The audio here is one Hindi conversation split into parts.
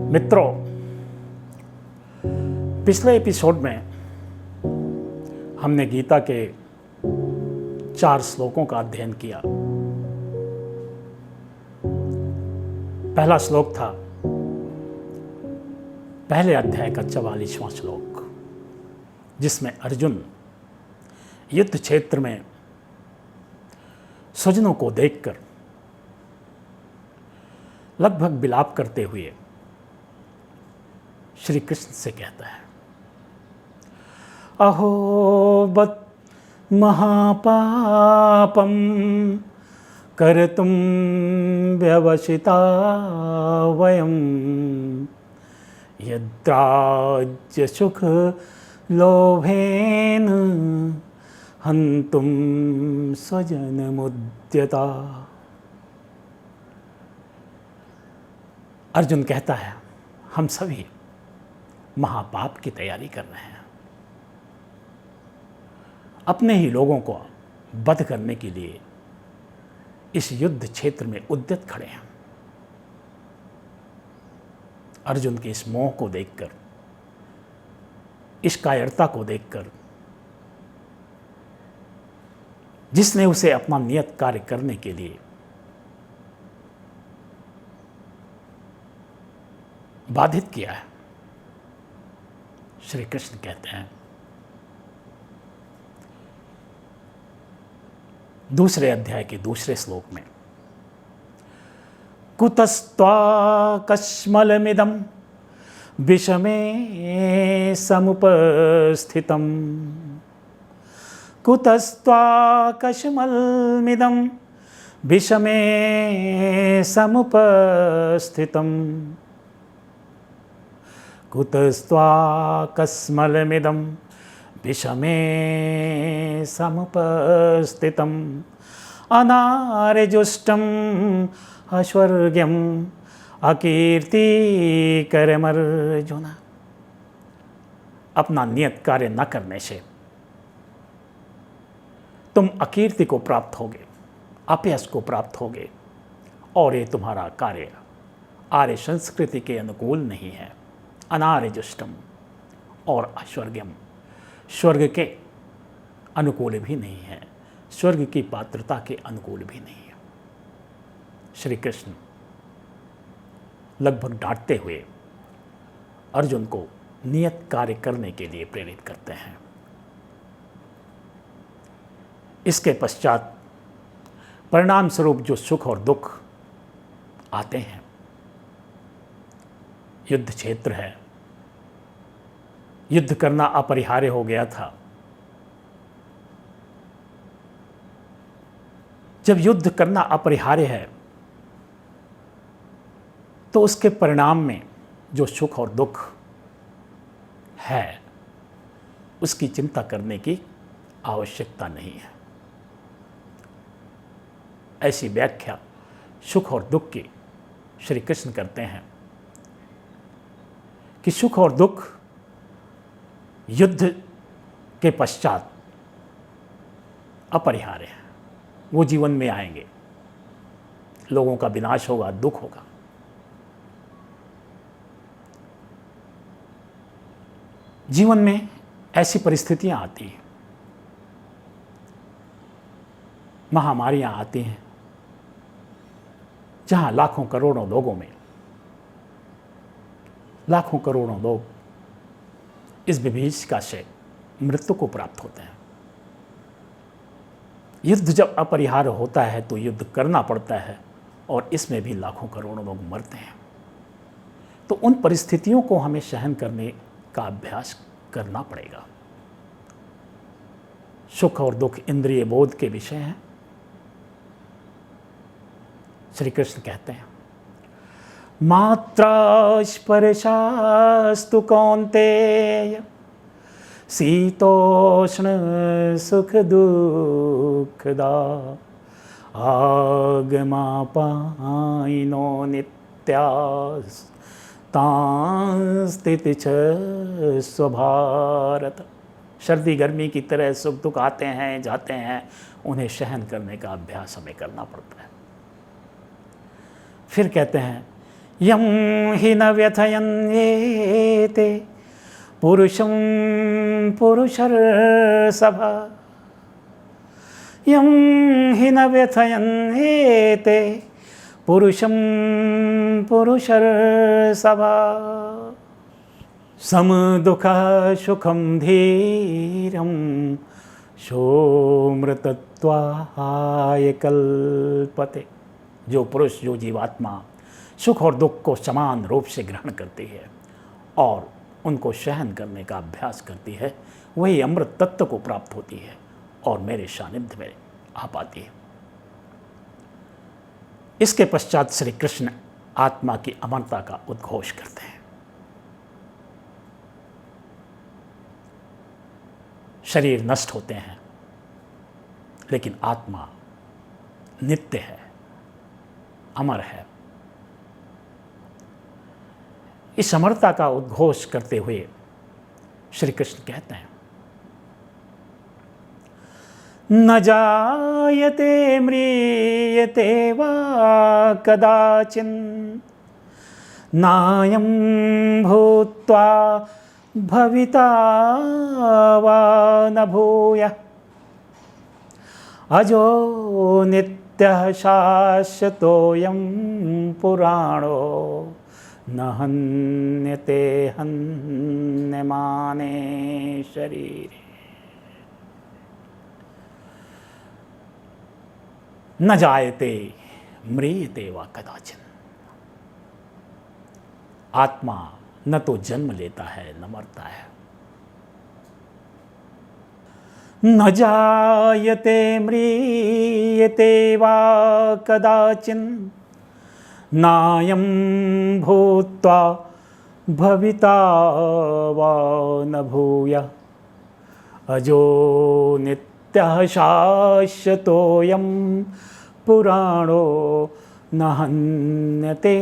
मित्रों, पिछले एपिसोड में हमने गीता के 4 श्लोकों का अध्ययन किया। पहला श्लोक था पहले अध्याय का 44वां श्लोक, जिसमें अर्जुन युद्ध क्षेत्र में स्वजनों को देखकर लगभग विलाप करते हुए श्री कृष्ण से कहता है, अहो बत महापापम कर्तुम व्यवसिता वयम यद्राज्य सुख लोभेन हन्तुम स्वजनमुद्यता। अर्जुन कहता है, हम सभी महापाप की तैयारी कर रहे हैं, अपने ही लोगों को वध करने के लिए इस युद्ध क्षेत्र में उद्यत खड़े हैं। अर्जुन के इस मोह को देखकर, इस कायरता को देखकर, जिसने उसे अपना नियत कार्य करने के लिए बाधित किया है, श्री कृष्ण कहते हैं दूसरे अध्याय के दूसरे श्लोक में, कुतस्त्वाकस्मलमिदं विषमे समुपस्थितं कुतस्त्वाकस्मलमिदं विषमे समुपस्थितं कुतस्त्वाकस्मलमिदं विषमे समुपस्थितम् अनार्यजुष्टम् अस्वर्ग्यम् अकीर्तिकरमर्जुन। अपना नियत कार्य न करने से तुम अकीर्ति को प्राप्त होगे, अपयश को प्राप्त होगे, और ये तुम्हारा कार्य आर्य संस्कृति के अनुकूल नहीं है। अनार्यजुष्टम और अस्वर्ग्यम, स्वर्ग के अनुकूल भी नहीं है, स्वर्ग की पात्रता के अनुकूल भी नहीं है। श्री कृष्ण लगभग डांटते हुए अर्जुन को नियत कार्य करने के लिए प्रेरित करते हैं। इसके पश्चात परिणाम स्वरूप जो सुख और दुख आते हैं, युद्ध क्षेत्र है, युद्ध करना अपरिहार्य हो गया था। जब युद्ध करना अपरिहार्य है तो उसके परिणाम में जो सुख और दुख है, उसकी चिंता करने की आवश्यकता नहीं है। ऐसी व्याख्या सुख और दुख की श्री कृष्ण करते हैं कि सुख और दुख युद्ध के पश्चात अपरिहार्य है, वो जीवन में आएंगे, लोगों का विनाश होगा, दुख होगा। जीवन में ऐसी परिस्थितियां आती हैं, महामारियां आती हैं, जहां लाखों करोड़ों लोगों में लाखों करोड़ों लोग इस विभीषिका से मृत्यु को प्राप्त होते हैं। युद्ध जब अपरिहार्य होता है तो युद्ध करना पड़ता है, और इसमें भी लाखों करोड़ों लोग मरते हैं। तो उन परिस्थितियों को हमें सहन करने का अभ्यास करना पड़ेगा। सुख और दुख इंद्रिय बोध के विषय हैं। श्री कृष्ण कहते हैं, मात्रा स्पर्शास्तु कौन्तेय शीतोष्ण सुख दुःखदा आगमापायिनो नित्यास्तांस्थिति च स्वभारत। सर्दी गर्मी की तरह सुख दुख आते हैं जाते हैं, उन्हें सहन करने का अभ्यास हमें करना पड़ता है। फिर कहते हैं यं हि न व्यथयन्येते पुरुषं पुरुषर्षभ, यं हि न व्यथयन्येते पुरुषं पुरुषर्षभ। समदुःखः सुखं धीरं सोऽमृतत्वाय कल्पते। जो पुरुष, जो जीवात्मा सुख और दुख को समान रूप से ग्रहण करती है और उनको सहन करने का अभ्यास करती है, वही अमृत तत्व को प्राप्त होती है और मेरे सानिध्य में आ पाती है। इसके पश्चात श्री कृष्ण आत्मा की अमरता का उद्घोष करते हैं। शरीर नष्ट होते हैं, लेकिन आत्मा नित्य है, अमर है। इस अमरता का उद्घोष करते हुए श्री कृष्ण कहते हैं, न जायते म्रियते वा कदाचिन, नायं भूत्वा भविता वा न भूयः, अजो नित्यः शाश्वतोऽयं पुराणो न हन्यते हन्यमाने शरीरे। न जायते म्रियते वा कदाचिन। आत्मा न तो जन्म लेता है न मरता है। न जायते म्रियते वा कदाचिन, नायं भूत्वा भविता वा न भूयः, अजो नित्यः शाश्वतोऽयं पुराणो न हन्यते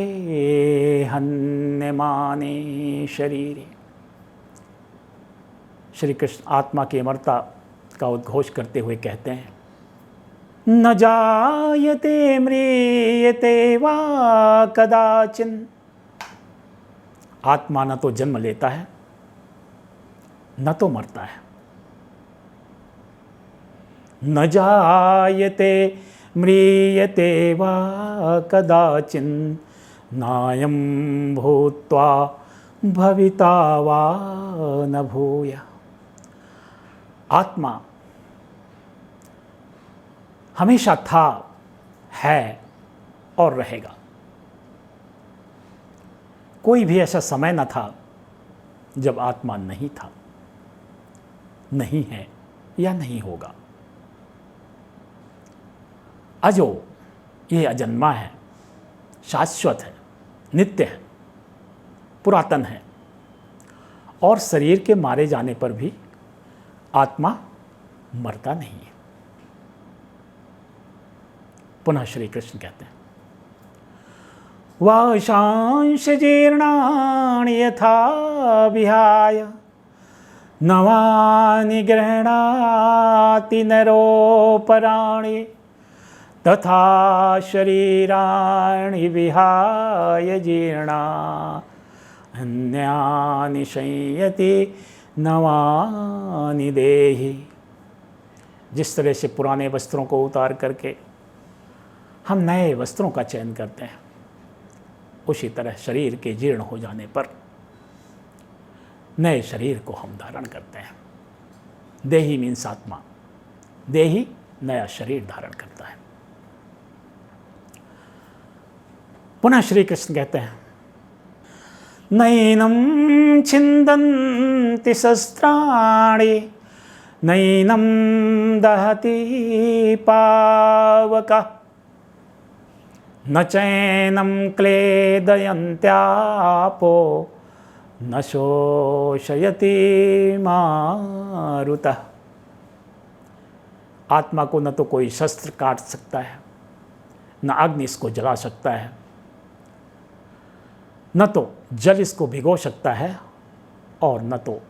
हन्यमाने शरीरे। श्री कृष्ण आत्मा की अमरता का उद्घोष करते हुए कहते हैं, न जायते म्रियते वा कदाचिन। आत्मा न तो जन्म लेता है न तो मरता है। न जायते म्रियते वा कदाचिन, नायं भूत्वा भविता वा न भूयः। आत्मा हमेशा था, है और रहेगा। कोई भी ऐसा समय न था जब आत्मा नहीं था, नहीं है या नहीं होगा। अजो, ये अजन्मा है, शाश्वत है, नित्य है, पुरातन है और शरीर के मारे जाने पर भी आत्मा मरता नहीं है। पुनः श्री कृष्ण कहते हैं, वाशांश जीर्णानि यथा विहाय, नवानि गृह्णाति नरोपराणि, तथा शरीराणि विहाय जीर्णा अन्यानि संयति नवानि देहि। जिस तरह से पुराने वस्त्रों को उतार करके हम नए वस्त्रों का चयन करते हैं, उसी तरह शरीर के जीर्ण हो जाने पर नए शरीर को हम धारण करते हैं। देही मीन्स आत्मा, देही नया शरीर धारण करता है। पुनः श्री कृष्ण कहते हैं, नैनं छिन्दन्ति शस्त्राणि, नैनं दहति पावकः, न चैनं क्लेदयन्त्यापो, न शोषयति मारुतः। आत्मा को न तो कोई शस्त्र काट सकता है, न अग्नि इसको जला सकता है, न तो जल इसको भिगो सकता है और न तो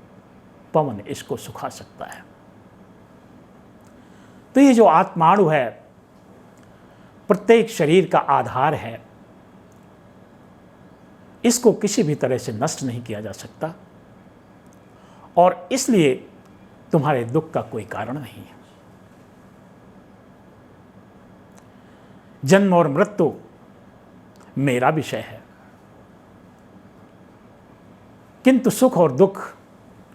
पवन इसको सुखा सकता है। तो ये जो आत्माणु है, प्रत्येक शरीर का आधार है, इसको किसी भी तरह से नष्ट नहीं किया जा सकता और इसलिए तुम्हारे दुख का कोई कारण नहीं है। जन्म और मृत्यु मेरा विषय है, किंतु सुख और दुख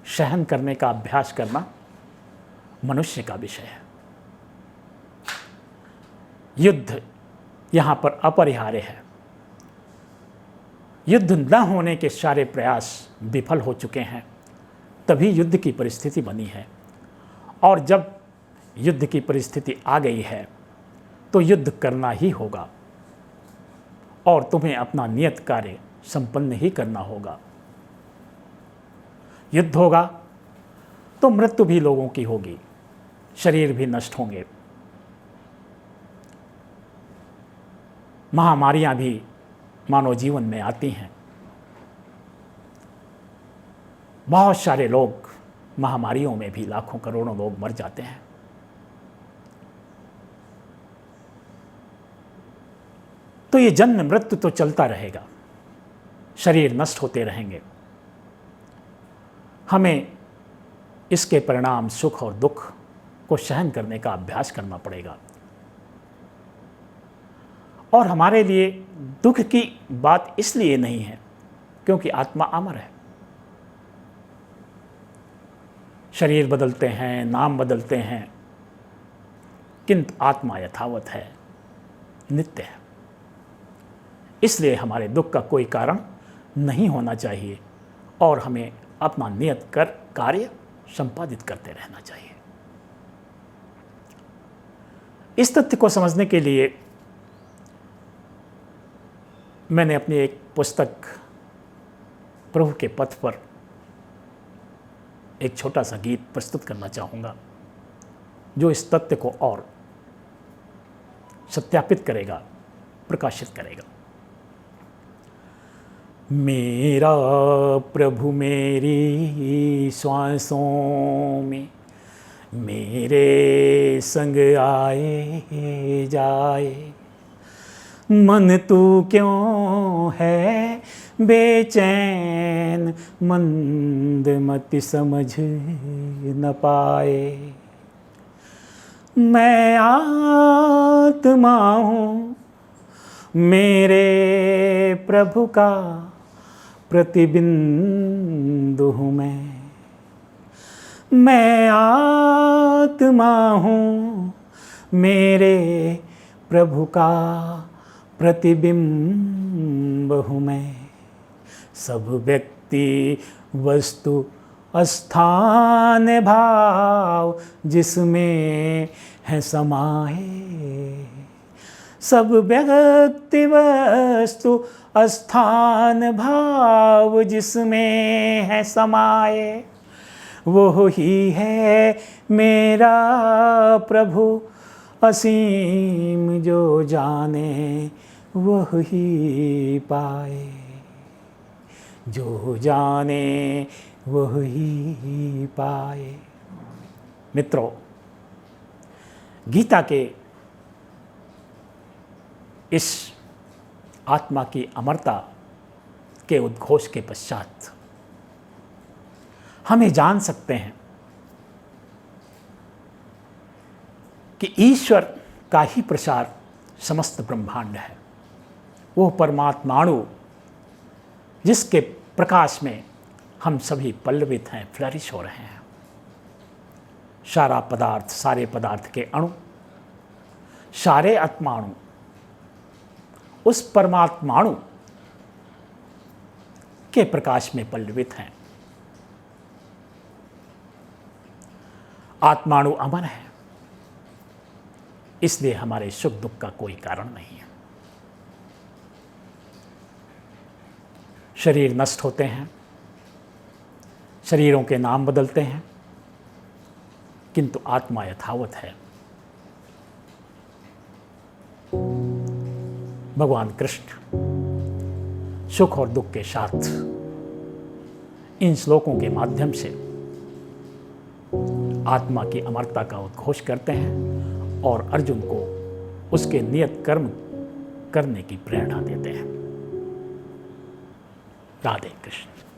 सहन करने का अभ्यास करना मनुष्य का विषय है। युद्ध यहां पर अपरिहार्य है। युद्ध न होने के सारे प्रयास विफल हो चुके हैं, तभी युद्ध की परिस्थिति बनी है। और जब युद्ध की परिस्थिति आ गई है तो युद्ध करना ही होगा और तुम्हें अपना नियत कार्य संपन्न ही करना होगा। युद्ध होगा तो मृत्यु भी लोगों की होगी, शरीर भी नष्ट होंगे, महामारियां भी मानव जीवन में आती हैं। बहुत सारे लोग महामारियों में भी लाखों करोड़ों लोग मर जाते हैं। तो ये जन्म मृत्यु तो चलता रहेगा, शरीर नष्ट होते रहेंगे। हमें इसके परिणाम सुख और दुख को सहन करने का अभ्यास करना पड़ेगा। और हमारे लिए दुख की बात इसलिए नहीं है क्योंकि आत्मा अमर है। शरीर बदलते हैं, नाम बदलते हैं, किंतु आत्मा यथावत है, नित्य है। इसलिए हमारे दुख का कोई कारण नहीं होना चाहिए और हमें अपना नियत कर कार्य संपादित करते रहना चाहिए। इस तथ्य को समझने के लिए मैंने अपनी एक पुस्तक प्रभु के पथ पर एक छोटा सा गीत प्रस्तुत करना चाहूँगा जो इस तथ्य को और सत्यापित करेगा, प्रकाशित करेगा। मेरा प्रभु मेरी श्वासों में मेरे संग आए जाए, मन तू क्यों है बेचैन, मंद मति समझ न पाए। मैं आत्मा हूँ मेरे प्रभु का प्रतिबिंब हूँ मैं आत्मा हूँ मेरे प्रभु का प्रतिबिंब हूँ मैं। सब व्यक्ति वस्तु स्थान भाव जिसमें है समाये, सब व्यक्ति वस्तु स्थान भाव जिसमें है समाये, वो ही है मेरा प्रभु असीम, जो जाने वह ही पाए, जो जाने वह ही पाए। मित्रों, गीता के इस आत्मा की अमरता के उद्घोष के पश्चात हमें जान सकते हैं कि ईश्वर का ही प्रसार समस्त ब्रह्मांड है। वो परमात्माणु जिसके प्रकाश में हम सभी पल्लवित हैं, फ्लरिश हो रहे हैं। सारा पदार्थ, सारे पदार्थ के अणु, सारे आत्माणु उस परमात्माणु के प्रकाश में पल्लवित हैं। आत्माणु अमर है, इसलिए हमारे सुख दुख का कोई कारण नहीं है। शरीर नष्ट होते हैं, शरीरों के नाम बदलते हैं, किंतु आत्मा यथावत है। भगवान कृष्ण सुख और दुख के साथ इन श्लोकों के माध्यम से आत्मा की अमरता का उद्घोष करते हैं और अर्जुन को उसके नियत कर्म करने की प्रेरणा देते हैं। राधे कृष्ण।